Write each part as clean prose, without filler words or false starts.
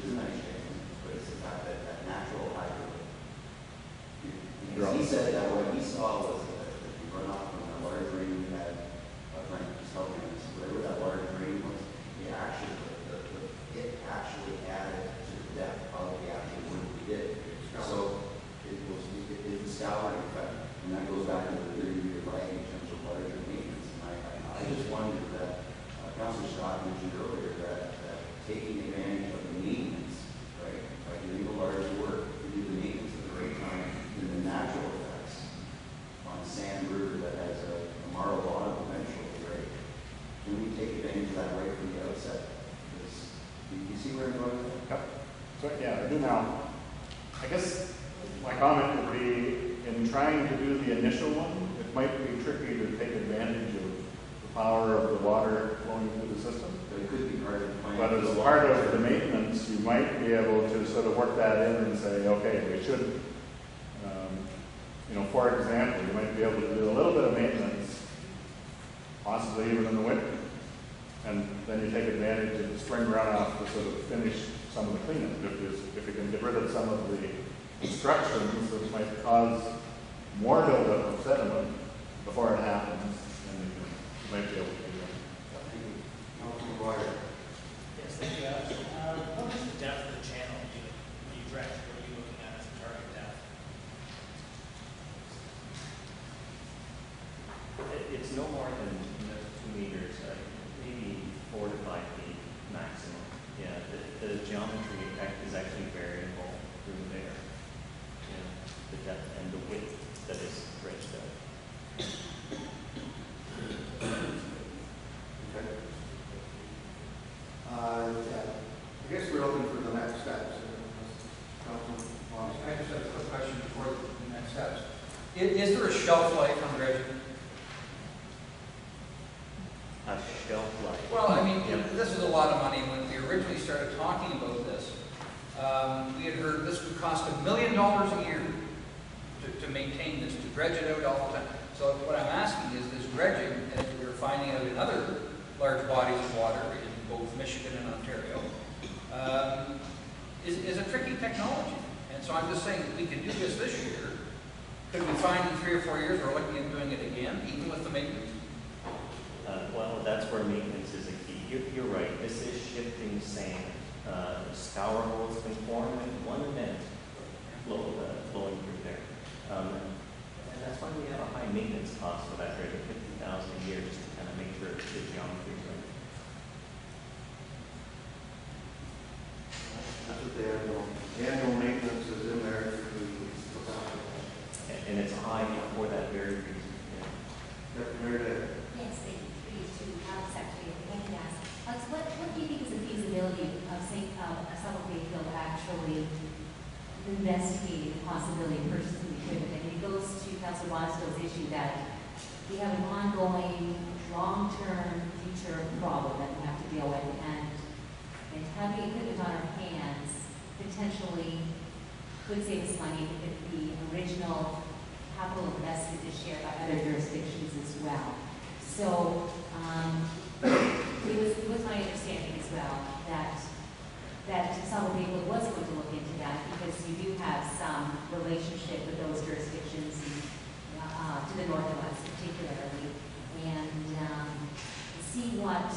isn't ice shaking, but it's the fact that that natural hydro. Because he said that what he saw was that the runoff from a large rain we had, whatever that large rain was, it actually added to the depth of the actual work we did. So it's a scouring effect, and that goes back to the 30-year lag in terms of larger maintenance. And I just wondered that Councilor Scott mentioned earlier that taking advantage of the maintenance, right, by doing the large work, to do the maintenance at the right time, and the natural effects on a sand river that has a marl bottom eventually, right? Can we take advantage of that right from the outset? Because you see where I'm going with that? Yep. So yeah, I do now. I guess my comment would be, in trying to do the initial one, it might be tricky to take advantage of the power of the water flowing through the system. But it could be part of the plan. But as part of the maintenance, you might be able to sort of work that in and say, okay, we should, for example, you might be able to do a little bit of maintenance, possibly even in the winter. And then you take advantage of the spring runoff to sort of finish some of the cleanup. If you can get rid of some of the obstructions that might cause more buildup of sediment before it happens, then you might be able to do that. Thank you. Councilor McGuire. Yes, thank you. What is the depth of the channel you dredge? What are you looking at as a target depth? It's no more than 2 meters, maybe 4 to 5 feet maximum. Yeah, the geometry is actually variable through there. Yeah, the depth and the width that is dredged out. Okay. I guess we're open for the next steps. I just have a quick question before the next steps. Is there a shelf life on dredging? A shelf life. Well, I mean, this is a lot of money. When we originally started talking about this, we had heard this would cost $1 million a year to maintain this, to dredge it out all the time. So what I'm asking is this dredging, as we're finding out in other large bodies of water in both Michigan and Ontario, is a tricky technology. And so I'm just saying, we could do this year. Could we find in 3 or 4 years we're looking at doing it again, even with the maintenance? Well, that's where maintenance is a key. You're right. This is shifting sand. Scour holes can form in 1 minute flowing through there. And that's why we have a high maintenance cost for that dredging, $50,000 a year, just to kind of make sure the geometry is right. That's what the annual maintenance is in there. And it's high for that very reason. Yeah. Yes, thank you. To Secretary, if I can ask, what do you think is the feasibility of Southern Bayfield actually investigating the possibility of purchasing equipment? And it goes to Councilor Wasdow's issue that we have an ongoing, long-term future problem that we have to deal with, and having equipment on our hands potentially could save us money if the original capital investment is shared by other jurisdictions as well. So it was my understanding as well that Southern Bayfield was going to look into that, because you do have some relationship with those jurisdictions to the north of us particularly, and see what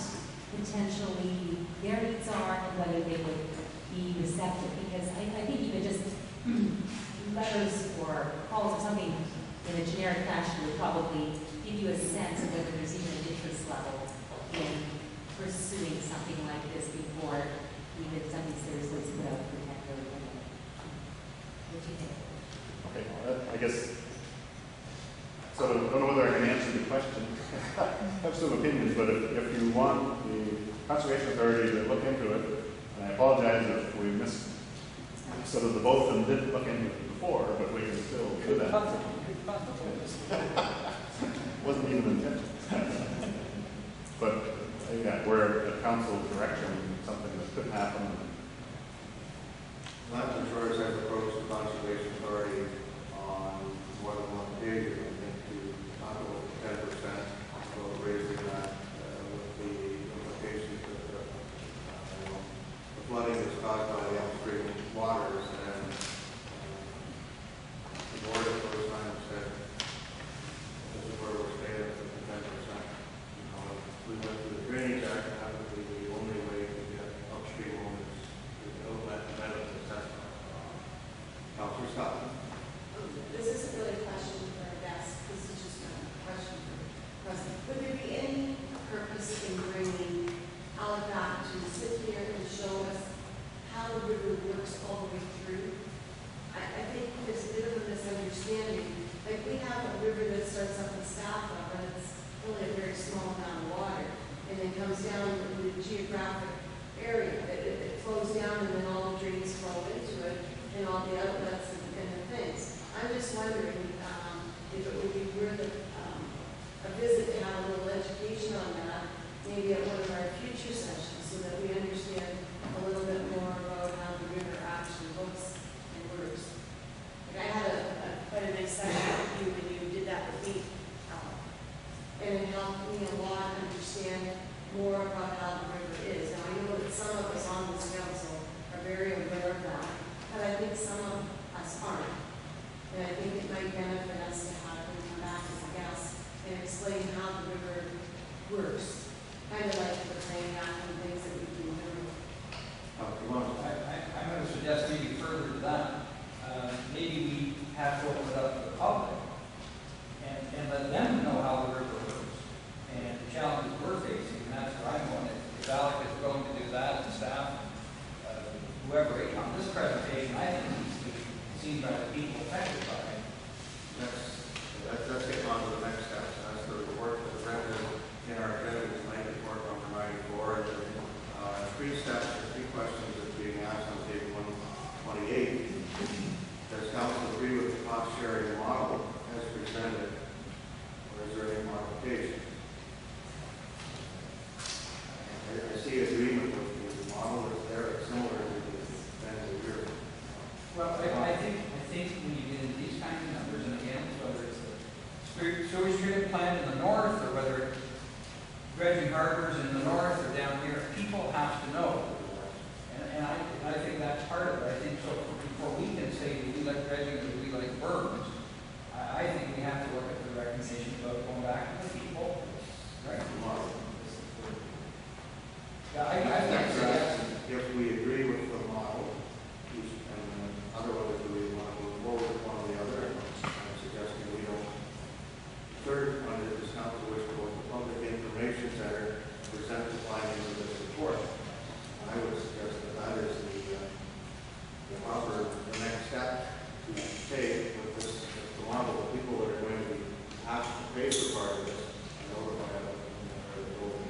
potentially their needs are and whether they would be receptive. Because I think even just letters or calls or something in a generic fashion would probably give you a sense of whether there's even an interest level in pursuing something like this before even something seriously is put out to protect everything. What do you think? Okay, well, I guess, so I don't know whether I can answer the question. I have some opinions, but if you want the Conservation Authority to look into it, and I apologize if we missed sort of the both of them didn't look into it before, but we can still do that. Wasn't even intended. But yeah, we're at council direction, something that could happen. Lance and Shores has approached the Conservation Authority on more than one occasion, I think, to not go with 10%, so raising that with the implications that the flooding is caused by the upstream waters, and the board at those times said, this is where we're staying at the 10%. We went to the Drainage Act, and that would be the only way to get upstream owners to build that benefit assessment. Councilor Scott. This isn't really a question for our guests, this is just a question for the president. Would there be any purpose in bringing Alec back to sit here and show us how the river works all the way through? I think there's a bit of a misunderstanding. Like, we have a river that starts up in Stafford, but it's only a very small amount of water, and then comes down in the geographic area. It flows down, and then all the drains flow into it, and all the outlets and the things. I'm just wondering if it would be worth a visit to have a little education on that, maybe at one of our future sessions, so that we understand a little bit more about how the river actually looks and works. Like, I had quite a nice session with you when you did that with me, and it helped me a lot understand more about how the river is. Now, I know that some of us on this council are very aware of that, but I think some of us aren't. And I think it might benefit us to have them come back as a guest and explain how the river works. Kind of like the playing out and things that we do now. I'm going to suggest maybe further to that, maybe we have to open it up to the public and let them know how the river works and the challenges we're facing, and that's where I'm going. If Alec is willing to do that, and staff, whoever, on this presentation, I think needs to be seen by the people affected by it. Let's get on to the next steps. That's the report that rendered in our agenda tonight, report number 94. And three steps, or three questions that's being asked on page 128. Does council agree with the cost sharing model as presented, or is there any modification? I see agreement with the model that's there, it's similar to the standard here. Well, I think when you get into these kinds of numbers, and again, whether it's the sewage treatment plant in the north, or whether it's dredging harbors in the north or down here, people have to know. And I think that's part of it. I think so before we can say, do we like dredging or do we like berms, I think we have to look at the recommendation about going back to the people. Right? Yeah, I think so, yes. If we agree with the model, and otherwise do we want to move forward with one or the other? I'm suggesting we don't. Third one is this council wish to go to the Public Information Center to present the findings of this report. I would suggest that that is the next step to take with this, the model of people that are going to be asked to pay for part of this and notify them where they're going.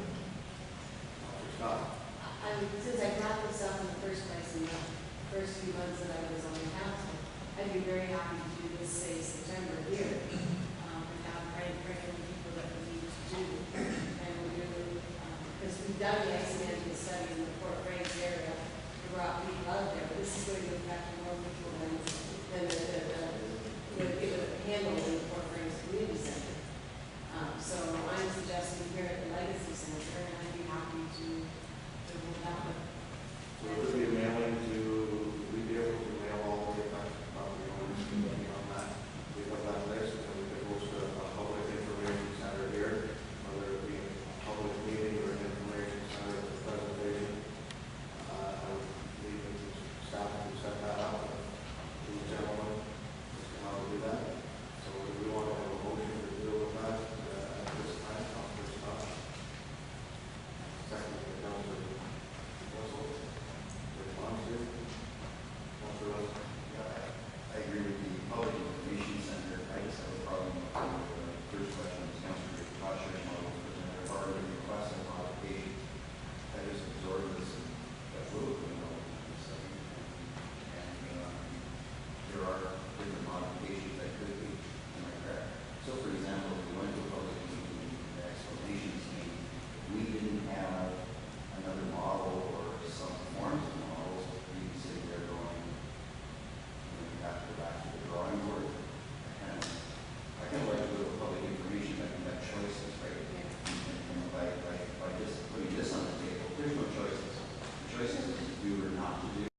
Since I brought this up in the first place in the first few months that I was on the council, I'd be very happy to do this, say, September here.